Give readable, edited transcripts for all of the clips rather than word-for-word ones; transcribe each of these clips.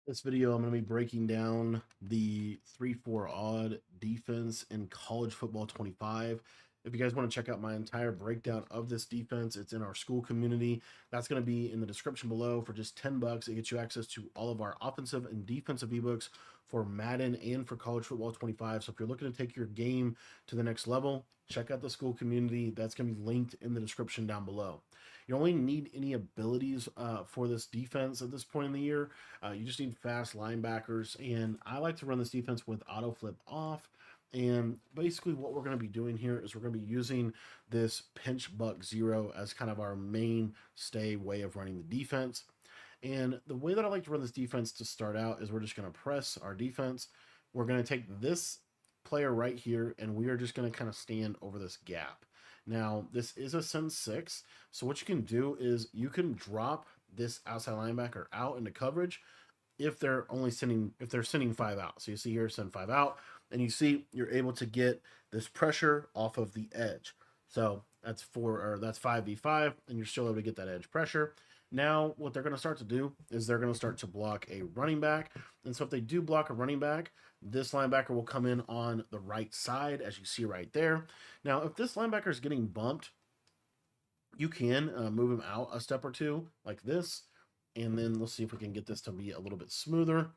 This video, I'm going to be breaking down the 3-4 odd defense in college football 25. If you guys want to check out my entire breakdown of this defense, it's in our school community. That's going to be in the description below for just 10 bucks. It gets you access to all of our offensive and defensive ebooks for Madden and for college football 25. So if you're looking to take your game to the next level, check out the school community. That's going to be linked in the description down below. You don't really need any abilities for this defense at this point in the year. You just need fast linebackers, and I like to run this defense with auto flip off. And basically, what we're going to be doing here is we're going to be using this pinch buck zero as kind of our mainstay way of running the defense. And the way that I like to run this defense to start out is we're just going to press our defense. We're going to take this player right here, and we are just going to kind of stand over this gap. Now, this is a send 6, so what you can do is you can drop this outside linebacker out into coverage if they're sending 5 out. So you see here, send 5 out, and you see you're able to get this pressure off of the edge. So that's 5v5, and you're still able to get that edge pressure. Now, what they're going to start to do is they're going to start to block a running back. And so if they do block a running back, this linebacker will come in on the right side, as you see right there. Now, if this linebacker is getting bumped, you can move him out a step or two like this. And then let's see if we can get this to be a little bit smoother.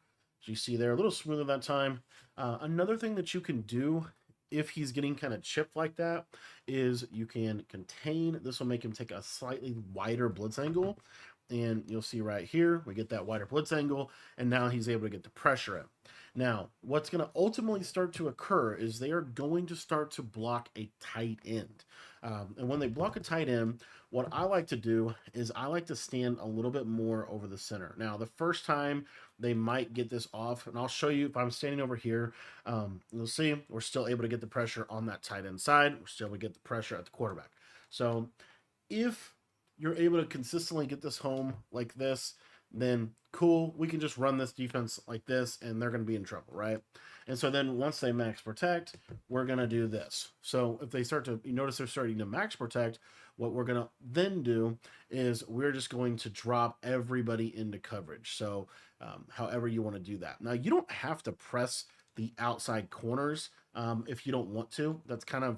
As you see there, a little smoother that time. Another thing that you can do if he's getting kind of chipped like that is you can contain. This will make him take a slightly wider blitz angle. And you'll see right here, we get that wider blitz angle, and now he's able to get the pressure in. Now, what's going to ultimately start to occur is they are going to start to block a tight end. And when they block a tight end, what I like to do is I like to stand a little bit more over the center. Now, the first time they might get this off, and I'll show you if I'm standing over here, you'll see we're still able to get the pressure on that tight end side. We're still able to get the pressure at the quarterback. So if you're able to consistently get this home like this, then cool, we can just run this defense like this and they're going to be in trouble, right? And so then once they max protect, we're going to do this. So if they start to, you notice they're starting to max protect, what we're going to then do is we're just going to drop everybody into coverage. So however you want to do that. Now, you don't have to press the outside corners if you don't want to. That's kind of,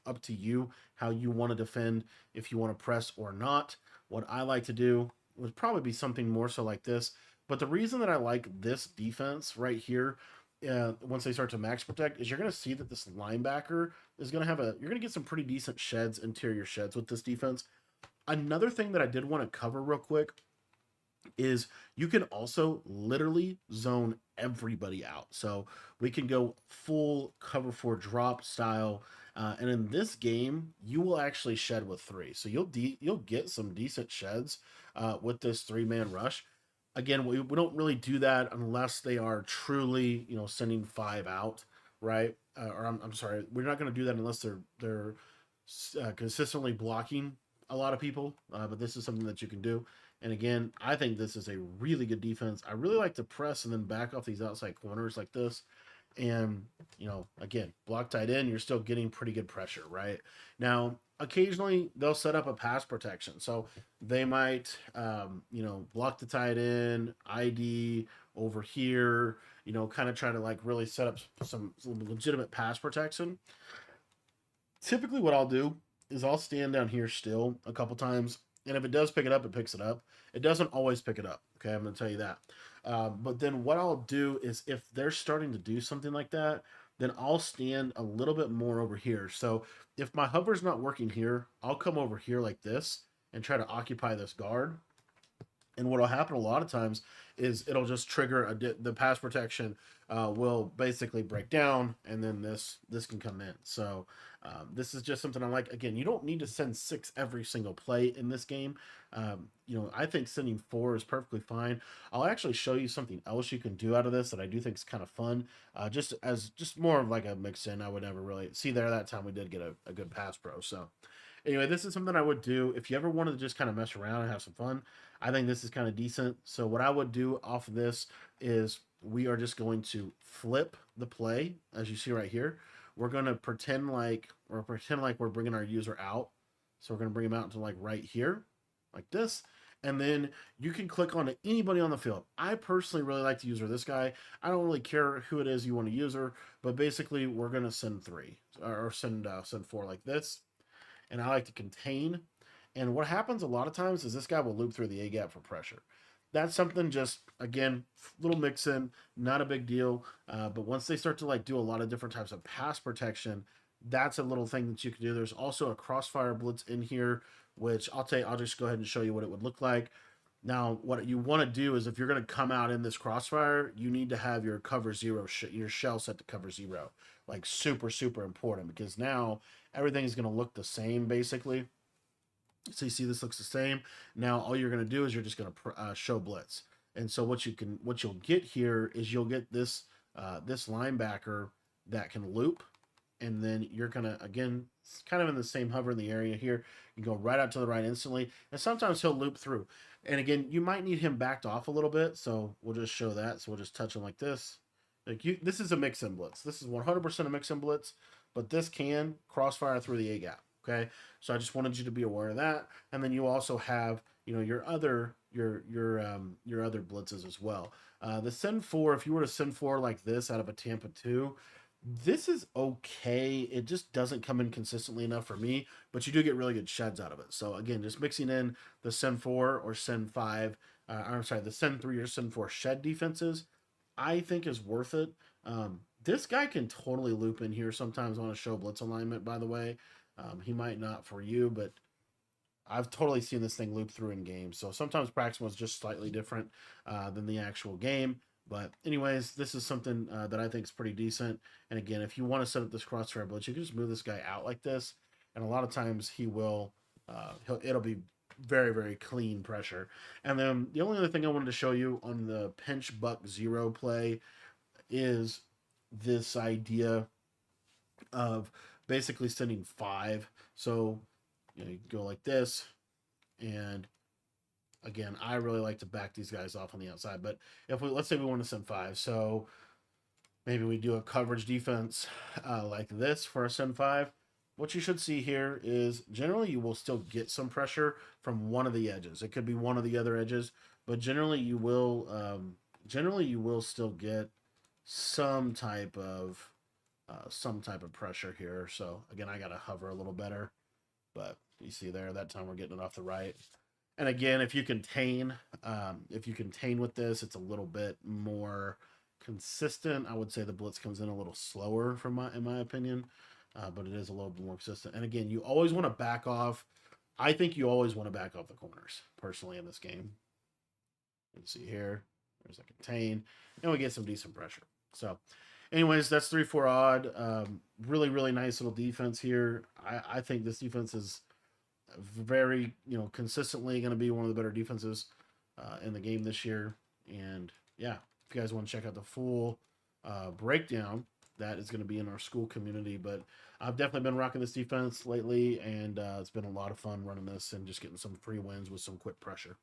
up to you how you want to defend, if you want to press or not. What I like to do would probably be something more so like this. But the reason that I like this defense right here, once they start to max protect, is you're going to see that this linebacker is going to have you're going to get some pretty decent sheds, interior sheds with this defense. Another thing that I did want to cover real quick is you can also literally zone everybody out. So we can go full cover 4 drop style. And in this game, you will actually shed with 3. So you'll get some decent sheds with this 3-man rush. Again, we don't really do that unless they are truly, sending 5 out, right? Or I'm sorry, we're not going to do that unless they're consistently blocking a lot of people. But this is something that you can do. And again, I think this is a really good defense. I really like to press and then back off these outside corners like this. And, again, block tight end, you're still getting pretty good pressure, right? Now, occasionally they'll set up a pass protection. So they might, block the tight end, ID over here, kind of try to like really set up some legitimate pass protection. Typically what I'll do is I'll stand down here still a couple times. And if it does pick it up, it picks it up. It doesn't always pick it up. Okay, I'm going to tell you that. But then what I'll do is if they're starting to do something like that, then I'll stand a little bit more over here. So if my hover's not working here, I'll come over here like this and try to occupy this guard. And what will happen a lot of times is it'll just trigger the pass protection will basically break down, and then this can come in. So this is just something I like. Again, you don't need to send 6 every single play in this game. I think sending 4 is perfectly fine. I'll actually show you something else you can do out of this that I do think is kind of fun. Just more of like a mix in. I would never really see there that time we did get a good pass pro. So anyway, this is something I would do if you ever wanted to just kind of mess around and have some fun. I think this is kind of decent. So what I would do off of this is we are just going to flip the play, as you see right here. We're going to pretend like we're bringing our user out. So we're going to bring him out to like right here, like this. and then you can click on anybody on the field. I personally really like to use her this guy. I don't really care who it is you want to use her, but basically we're gonna send 3 or send 4 like this, and I like to contain. And what happens a lot of times is this guy will loop through the A gap for pressure. That's something just again little mix in, not a big deal. But once they start to like do a lot of different types of pass protection, that's a little thing that you can do. There's also a crossfire blitz in here, which I'll just go ahead and show you what it would look like. Now, what you want to do is if you're going to come out in this crossfire, you need to have your cover 0, your shell set to cover 0. Like super, super important, because now everything is going to look the same basically. So you see this looks the same. Now all you're going to do is you're just going to show blitz. And so what you'll get here is you'll get this this linebacker that can loop, and then you're gonna again kind of in the same hover in the area here. You go right out to the right instantly, and sometimes he'll loop through. And again, you might need him backed off a little bit, so we'll just show that. So we'll just touch him like this. This is a mix-in blitz. This is 100% a mix-in blitz, but this can crossfire through the A gap. Okay, so I just wanted you to be aware of that. And then you also have, you know, your other blitzes as well. The send 4, if you were to send 4 like this out of a Tampa 2, this is okay. It just doesn't come in consistently enough for me, but you do get really good sheds out of it. So again, just mixing in the send 4 or send 5, I'm sorry, the send 3 or send 4 shed defenses, I think is worth it. This guy can totally loop in here sometimes on a show blitz alignment, by the way. He might not for you, but I've totally seen this thing loop through in games. So sometimes practice was just slightly different than the actual game. But anyways, this is something that I think is pretty decent. And again, if you want to set up this crossfire blitz, you can just move this guy out like this. And a lot of times he will, it'll be very, very clean pressure. And then the only other thing I wanted to show you on the pinch buck 0 play is this idea of basically sending 5. So you know, you go like this, and again, I really like to back these guys off on the outside. But if let's say we want to send 5, so maybe we do a coverage defense like this for a send 5. What you should see here is generally you will still get some pressure from one of the edges. It could be one of the other edges, but generally you will still get some type of pressure here. So again, I gotta hover a little better, but you see there, that time we're getting it off the right. And again, if you contain with this, it's a little bit more consistent. I would say the blitz comes in a little slower in my opinion, but it is a little bit more consistent. And again, you always want to back off. I think you always want to back off the corners personally in this game. You can see here, there's a contain, and we get some decent pressure. So anyways, that's 3-4 odd. Really, really nice little defense here. I think this defense is very, consistently going to be one of the better defenses in the game this year. And yeah, if you guys want to check out the full breakdown, that is going to be in our school community. But I've definitely been rocking this defense lately, and it's been a lot of fun running this and just getting some free wins with some quick pressure.